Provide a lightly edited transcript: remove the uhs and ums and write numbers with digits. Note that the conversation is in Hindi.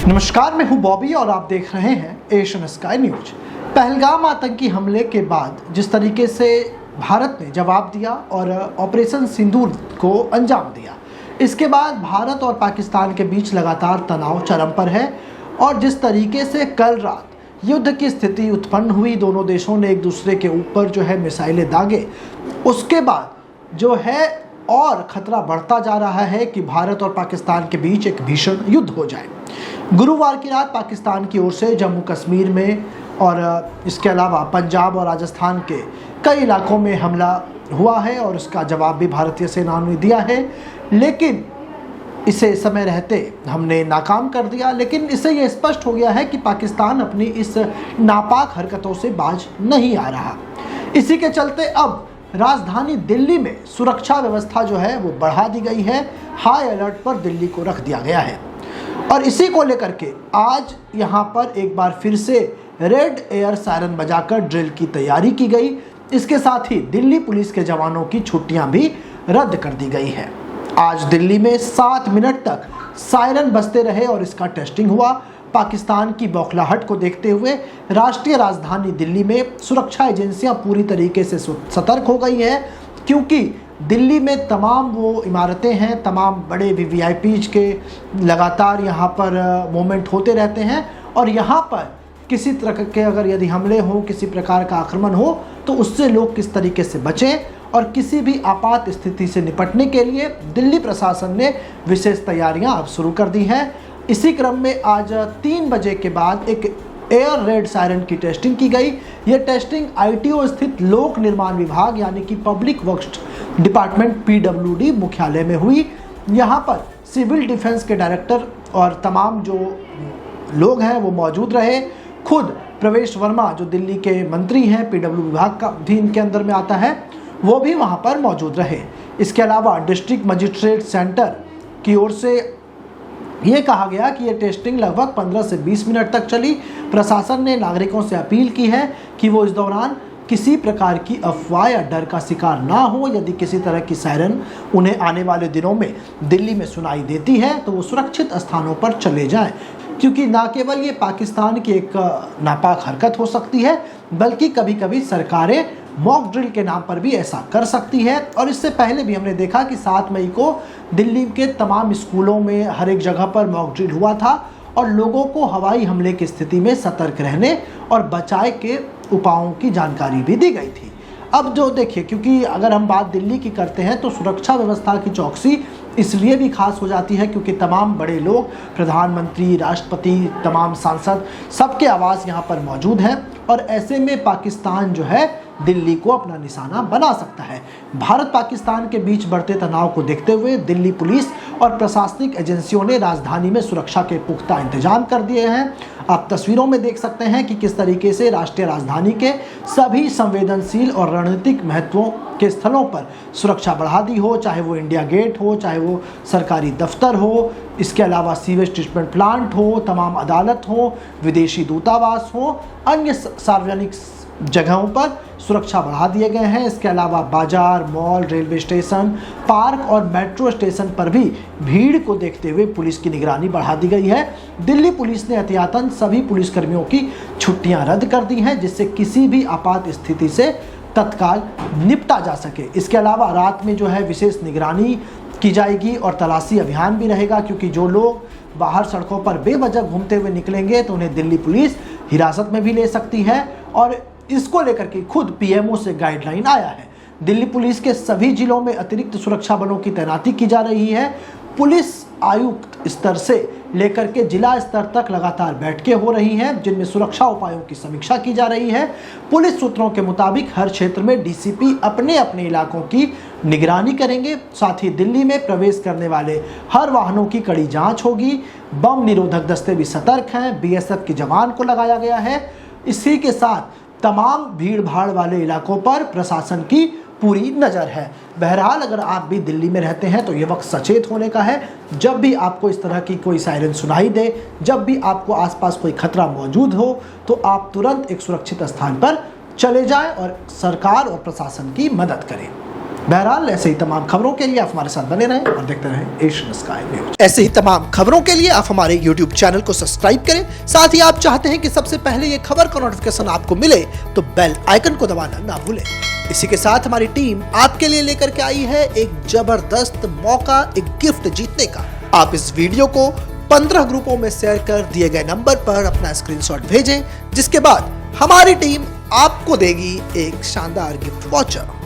नमस्कार, मैं हूं बॉबी और आप देख रहे हैं एशियन स्काई न्यूज। पहलगाम आतंकी हमले के बाद जिस तरीके से भारत ने जवाब दिया और ऑपरेशन सिंदूर को अंजाम दिया, इसके बाद भारत और पाकिस्तान के बीच लगातार तनाव चरम पर है। और जिस तरीके से कल रात युद्ध की स्थिति उत्पन्न हुई, दोनों देशों ने एक दूसरे के ऊपर जो है मिसाइलें दागे, उसके बाद जो है और खतरा बढ़ता जा रहा है कि भारत और पाकिस्तान के बीच एक भीषण युद्ध हो जाए। गुरुवार की रात पाकिस्तान की ओर से जम्मू कश्मीर में और इसके अलावा पंजाब और राजस्थान के कई इलाकों में हमला हुआ है और उसका जवाब भी भारतीय सेना ने दिया है, लेकिन इसे समय रहते हमने नाकाम कर दिया। लेकिन इससे यह स्पष्ट हो गया है कि पाकिस्तान अपनी इस नापाक हरकतों से बाज नहीं आ रहा। इसी के चलते अब राजधानी दिल्ली में सुरक्षा व्यवस्था जो है वो बढ़ा दी गई है। हाई अलर्ट पर दिल्ली को रख दिया गया है और इसी को लेकर के आज यहाँ पर एक बार फिर से रेड एयर सायरन बजाकर ड्रिल की तैयारी की गई। इसके साथ ही दिल्ली पुलिस के जवानों की छुट्टियां भी रद्द कर दी गई है। आज दिल्ली में 7 मिनट तक सायरन बजते रहे और इसका टेस्टिंग हुआ। पाकिस्तान की बौखलाहट को देखते हुए राष्ट्रीय राजधानी दिल्ली में सुरक्षा एजेंसियां पूरी तरीके से सतर्क हो गई है, क्योंकि दिल्ली में तमाम वो इमारतें हैं, तमाम बड़े वीवीआईपीज के लगातार यहाँ पर मूवमेंट होते रहते हैं और यहाँ पर किसी तरह के अगर यदि हमले हो, किसी प्रकार का आक्रमण हो, तो उससे लोग किस तरीके से बचें और किसी भी आपात स्थिति से निपटने के लिए दिल्ली प्रशासन ने विशेष तैयारियां अब शुरू कर दी हैं। इसी क्रम में आज 3 बजे के बाद एक एयर रेड सायरन की टेस्टिंग की गई। यह टेस्टिंग आईटीओ स्थित लोक निर्माण विभाग यानी कि पब्लिक वर्क्स डिपार्टमेंट पीडब्ल्यूडी मुख्यालय में हुई। यहाँ पर सिविल डिफेंस के डायरेक्टर और तमाम जो लोग हैं वो मौजूद रहे। खुद प्रवेश वर्मा जो दिल्ली के मंत्री हैं, पीडब्ल्यू विभाग का भी इनके अंदर में आता है, वो भी वहाँ पर मौजूद रहे। इसके अलावा डिस्ट्रिक्ट मजिस्ट्रेट सेंटर की ओर से ये कहा गया कि ये टेस्टिंग लगभग 15 से 20 मिनट तक चली। प्रशासन ने नागरिकों से अपील की है कि वो इस दौरान किसी प्रकार की अफवाह या डर का शिकार ना हो। यदि किसी तरह की सायरन उन्हें आने वाले दिनों में दिल्ली में सुनाई देती है तो वो सुरक्षित स्थानों पर चले जाएं, क्योंकि ना केवल ये पाकिस्तान की एक नापाक हरकत हो सकती है, बल्कि कभी कभी सरकारें मॉक ड्रिल के नाम पर भी ऐसा कर सकती है। और इससे पहले भी हमने देखा कि 7 मई को दिल्ली के तमाम स्कूलों में हर एक जगह पर मॉक ड्रिल हुआ था और लोगों को हवाई हमले की स्थिति में सतर्क रहने और बचाव के उपायों की जानकारी भी दी गई थी। अब जो देखिए, क्योंकि अगर हम बात दिल्ली की करते हैं तो सुरक्षा व्यवस्था की चौकसी इसलिए भी खास हो जाती है क्योंकि तमाम बड़े लोग, प्रधानमंत्री, राष्ट्रपति, तमाम सांसद, सबके आवास यहाँ पर मौजूद हैं और ऐसे में पाकिस्तान जो है दिल्ली को अपना निशाना बना सकता है। भारत पाकिस्तान के बीच बढ़ते तनाव को देखते हुए दिल्ली पुलिस और प्रशासनिक एजेंसियों ने राजधानी में सुरक्षा के पुख्ता इंतजाम कर दिए हैं। आप तस्वीरों में देख सकते हैं कि किस तरीके से राष्ट्रीय राजधानी के सभी संवेदनशील और रणनीतिक महत्वों के स्थलों पर सुरक्षा बढ़ा दी हो, चाहे वो इंडिया गेट हो, चाहे वो सरकारी दफ्तर हो, इसके अलावा सीवेज ट्रीटमेंट प्लांट हो, तमाम अदालत हो, विदेशी दूतावास हो, अन्य सार्वजनिक जगहों पर सुरक्षा बढ़ा दिए गए हैं। इसके अलावा बाजार, मॉल, रेलवे स्टेशन, पार्क और मेट्रो स्टेशन पर भी भीड़ को देखते हुए पुलिस की निगरानी बढ़ा दी गई है। दिल्ली पुलिस ने एहतियातन सभी पुलिसकर्मियों की छुट्टियां रद्द कर दी हैं, जिससे किसी भी आपात स्थिति से तत्काल निपटा जा सके। इसके अलावा रात में जो है विशेष निगरानी की जाएगी और तलाशी अभियान भी रहेगा, क्योंकि जो लोग बाहर सड़कों पर बेवजह घूमते हुए निकलेंगे तो उन्हें दिल्ली पुलिस हिरासत में भी ले सकती है। और इसको लेकर के खुद पीएमओ से गाइडलाइन आया है। दिल्ली पुलिस के सभी जिलों में अतिरिक्त सुरक्षा बलों की तैनाती की जा रही है। पुलिस आयुक्त स्तर से लेकर के जिला स्तर तक लगातार बैठकें हो रही हैं, जिनमें सुरक्षा उपायों की समीक्षा की जा रही है। पुलिस सूत्रों के मुताबिक हर क्षेत्र में डीसीपी अपने अपने इलाकों की निगरानी करेंगे। साथ ही दिल्ली में प्रवेश करने वाले हर वाहनों की कड़ी जांच होगी। बम निरोधक दस्ते भी सतर्क हैं। बीएसएफ के जवान को लगाया गया है। इसी के साथ तमाम भीड़ भाड़ वाले इलाकों पर प्रशासन की पूरी नज़र है। बहरहाल अगर आप भी दिल्ली में रहते हैं तो ये वक्त सचेत होने का है। जब भी आपको इस तरह की कोई सायरन सुनाई दे, जब भी आपको आसपास कोई खतरा मौजूद हो, तो आप तुरंत एक सुरक्षित स्थान पर चले जाएं और सरकार और प्रशासन की मदद करें। बहरहाल ऐसे ही तमाम खबरों के लिए आप हमारे साथ बने रहें और देखते रहें एशियन स्काई न्यूज। ऐसे ही तमाम खबरों के लिए आप हमारे YouTube चैनल को सब्सक्राइब करें। साथ ही आप चाहते हैं कि सबसे पहले ये खबर का नोटिफिकेशन आपको मिले तो बेल आइकन को दबाना ना भूलें। इसी के साथ हमारी टीम आपके लिए लेकर के आई है एक जबरदस्त मौका, एक गिफ्ट जीतने का। आप इस वीडियो को 15 ग्रुपों में शेयर कर दिए गए नंबर पर अपना स्क्रीनशॉट भेजें, जिसके बाद हमारी टीम आपको देगी एक शानदार गिफ्ट वाउचर।